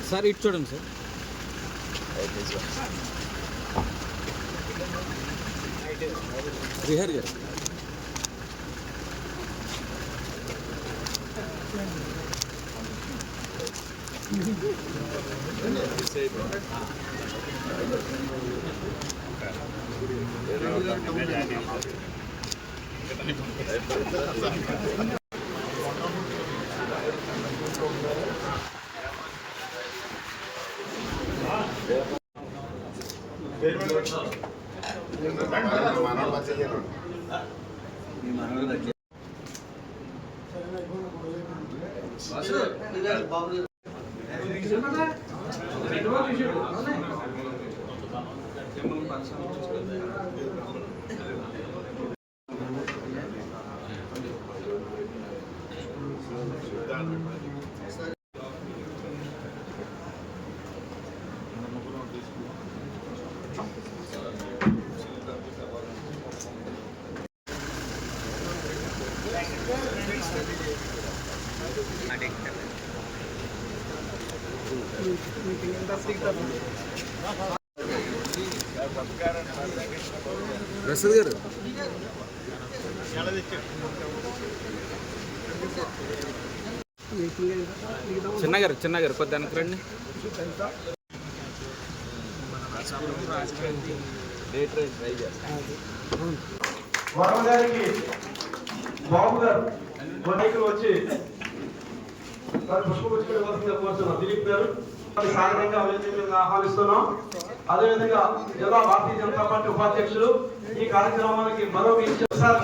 Sir ఇటు చూడండి sir. Srihari గారు ప్రసాద్ గారు చిన్నగారు కొద్ది వెనక్కి రండి. వరం గారికి బాబు గారు వచ్చి పుష్పగుచ్చుకోవాల్సిందిగా దిలీప్ గారు సాధారణంగా ఆహ్వానిస్తున్నాం. అదేవిధంగా జిల్లా భారతీయ జనతా పార్టీ ఉపాధ్యక్షులు ఈ కార్యక్రమానికి మరో సార్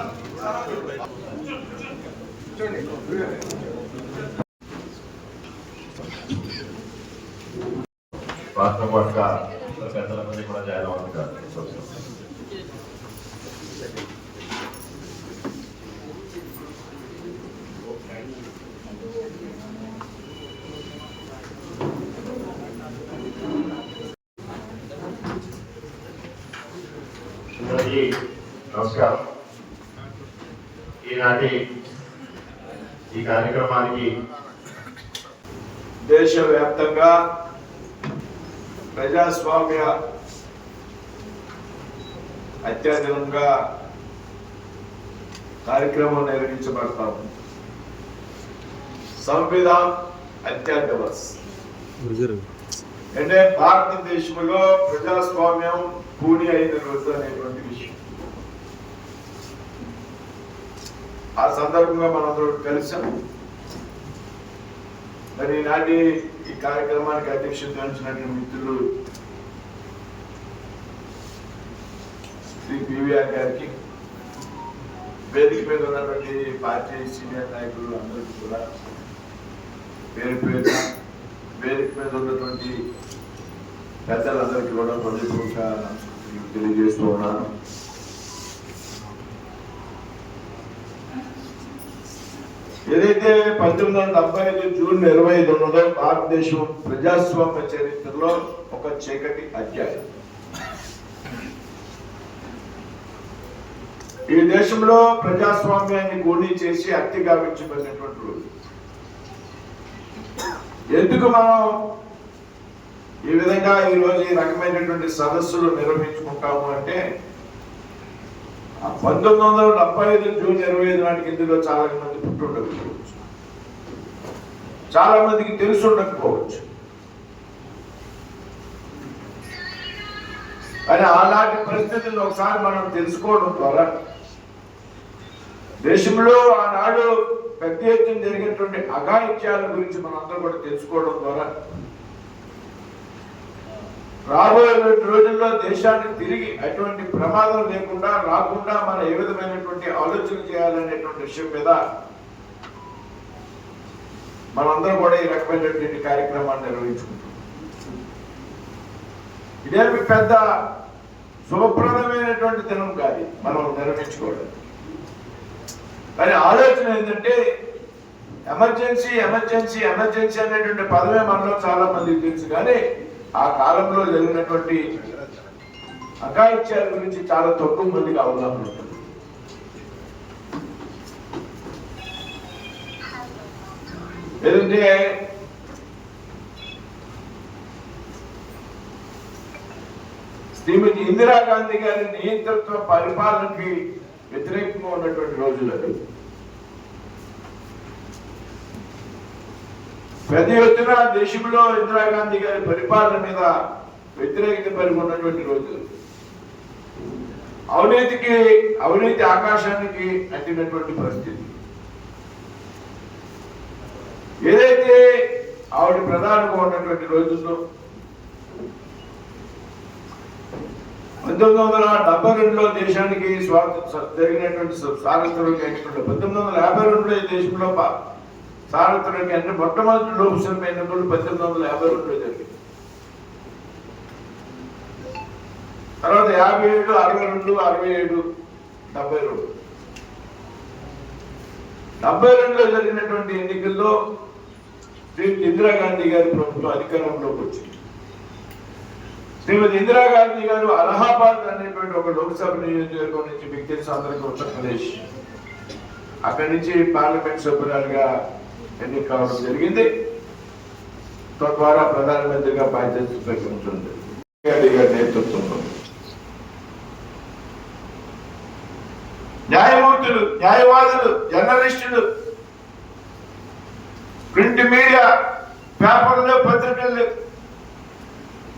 రాష్ట్ర పాటుగా పెద్దల మంది కూడా జాయిన్ అవ్వాలి. నమస్కారం. ఈనాటి ఈ కార్యక్రమానికి దేశవ్యాప్తంగా ప్రజాస్వామ్య అత్యధికంగా కార్యక్రమం నిర్వహించబడతాం. సంవిధాన్ అత్యధిక దివస్ అంటే భారతదేశంలో ప్రజాస్వామ్యం పూని అయిన రోజు అనేటువంటి విషయం. ఆ సందర్భంగా మనందరూ కలిసాం. మరి ఈనాటి ఈ కార్యక్రమానికి అధ్యక్షత వహించినటువంటి మిత్రులు శ్రీ పివిఆర్ గారికి, వేదిక మీద ఉన్నటువంటి పార్టీ సీనియర్ నాయకులు అందరికీ కూడా పేరు పేరున, వేదిక మీద ఉన్నటువంటి పెద్దలందరికీ కూడా హృదయపూర్వక తెలియజేస్తూ ఉన్నాను. ఏదైతే 1975 జూన్ 25 ఉన్నదో భారతదేశం ప్రజాస్వామ్య చరిత్రలో ఒక చీకటి అధ్యాయం. ఈ దేశంలో ప్రజాస్వామ్యాన్ని గూఢీ చేసి హత్య గావించబడినటువంటి రోజు. ఎందుకు మనం ఈ విధంగా ఈరోజు ఈ రకమైనటువంటి సదస్సులు నిర్వహించుకుంటాము అంటే 1975 జూన్ 25 నాటికి ఇందులో చాలా మంది పుట్టుండకపోవచ్చు, చాలా మందికి తెలిసి ఉండకపోవచ్చు. కానీ ఆనాటి పరిస్థితులను ఒకసారి మనం తెలుసుకోవడం ద్వారా దేశంలో ఆనాడు పెద్ద ఎత్తున జరిగినటువంటి అఘాయిత్యాల గురించి మనందరూ కూడా తెలుసుకోవడం ద్వారా రాబోయే రోజుల్లో దేశాన్ని తిరిగి అటువంటి ప్రమాదం లేకుండా రాకుండా మనం ఏ విధమైనటువంటి ఆలోచన చేయాలనేటువంటి విషయం మీద మనందరం కూడా ఈ రకమైనటువంటి కార్యక్రమాన్ని నిర్వహించుకుంటాం. ఇదేమి పెద్ద శుభప్రదమైనటువంటి దినం కాదు మనం నిర్వహించుకోవడం. కానీ ఆలోచన ఏంటంటే ఎమర్జెన్సీ ఎమర్జెన్సీ ఎమర్జెన్సీ అనేటువంటి పదమే మనలో చాలా మందికి తెలుసు. కానీ ఆ కాలంలో జరిగినటువంటి అఘాయిత్యాల గురించి చాలా తక్కువ మందికి అవగాహన ఉంటుంది. ఏదంటే శ్రీమతి ఇందిరాగాంధీ గారి నియంతృత్వ పరిపాలనకి వ్యతిరేకంగా ఉన్నటువంటి రోజులు అవి. పెద్ద ఎత్తున దేశంలో ఇందిరాగాంధీ గారి పరిపాలన మీద వ్యతిరేకత పరిగి ఉన్నటువంటి రోజులు. అవినీతి ఆకాశానికి అంటినటువంటి పరిస్థితి. ఏదైతే ఆవిడ ప్రధానంగా ఉన్నటువంటి రోజుల్లో 1972లో దేశానికి జరిగినటువంటి సార్వత్రిక ఎన్నికల్లో 1952లో ఈ దేశంలో సార్వత్రిక అంటే మొట్టమొదటి లోక్సభ ఎన్నికలు 1952లో జరిగింది. తర్వాత 57, 62, 67, 72. 72లో జరిగినటువంటి ఎన్నికల్లో శ్రీమతి ఇందిరాగాంధీ గారి ప్రభుత్వం అధికారంలోకి వచ్చింది. శ్రీమతి ఇందిరాగాంధీ గారు అలహాబాద్ అనేటువంటి ఒక లోక్సభ నియోజకవర్గం నుంచి, మీకు తెలుసు అందరికీ, ఉత్తరప్రదేశ్, అక్కడి నుంచి పార్లమెంట్ సభ్యురాలుగా ఎన్నిక కావడం జరిగింది. తద్వారా ప్రధానమంత్రిగా బాధ్యతలు స్వీకరించండి గాంధీ గారి నేతృత్వంలో న్యాయమూర్తులు, న్యాయవాదులు, జర్నలిస్టులు, ప్రింట్ మీడియా, పేపర్లు, పత్రికలు,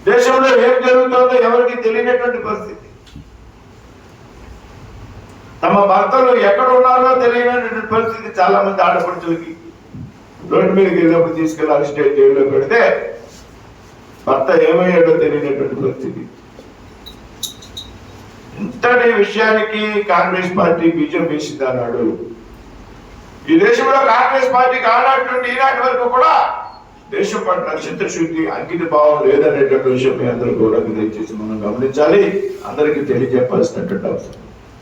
దేశంలో ఏం జరుగుతుందో ఎవరికి తెలియనటువంటి పరిస్థితి. తమ భర్తలు ఎక్కడ ఉన్నారో తెలియనటువంటి పరిస్థితి. చాలా మంది ఆడపడుచులకి రోడ్డు మీదకి వెళ్ళినప్పుడు తీసుకెళ్ళి అరెస్టేట్ జైల్లో పెడితే భర్త ఏమయ్యాడో తెలియనటువంటి పరిస్థితి. ఇంతటి విషయానికి కాంగ్రెస్ పార్టీ బీజం వేసింది అన్నాడు. ఈ దేశంలో కాంగ్రెస్ పార్టీకి ఆనాటి నుండి ఈనాటి వరకు కూడా దేశం పట్ల చిత్తశుద్ధి, అంకిత భావం లేదనేటువంటి విషయం మీ అందరూ కూడా దయచేసి మనం గమనించాలి, అందరికీ తెలియజెప్పాల్సినటువంటి అవసరం.